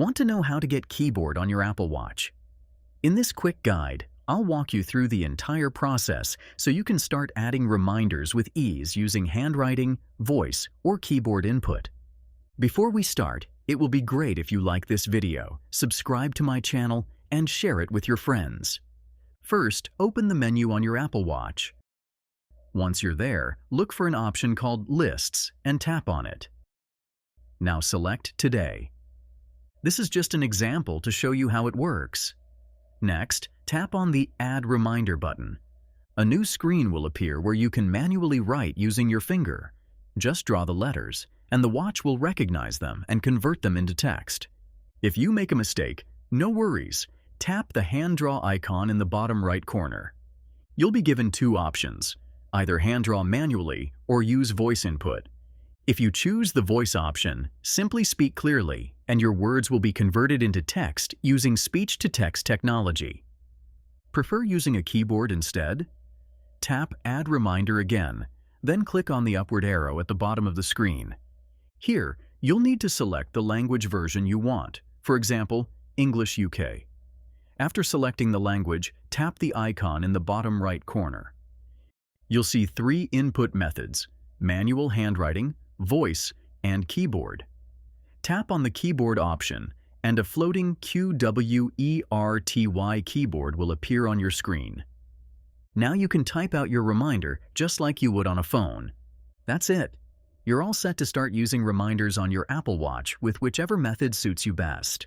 Want to know how to get keyboard on your Apple Watch? In this quick guide, I'll walk you through the entire process so you can start adding reminders with ease using handwriting, voice, or keyboard input. Before we start, it will be great if you like this video, subscribe to my channel, and share it with your friends. First, open the menu on your Apple Watch. Once you're there, look for an option called Lists and tap on it. Now select Today. This is just an example to show you how it works. Next, tap on the Add Reminder button. A new screen will appear where you can manually write using your finger. Just draw the letters, and the watch will recognize them and convert them into text. If you make a mistake, no worries. Tap the hand draw icon in the bottom right corner. You'll be given two options, either hand draw manually or use voice input. If you choose the voice option, simply speak clearly, and your words will be converted into text using speech-to-text technology. Prefer using a keyboard instead? Tap Add Reminder again, then click on the upward arrow at the bottom of the screen. Here, you'll need to select the language version you want, for example, English UK. After selecting the language, tap the icon in the bottom right corner. You'll see three input methods: manual handwriting, voice, and keyboard. Tap on the keyboard option, and a floating QWERTY keyboard will appear on your screen. Now you can type out your reminder just like you would on a phone. That's it. You're all set to start using reminders on your Apple Watch with whichever method suits you best.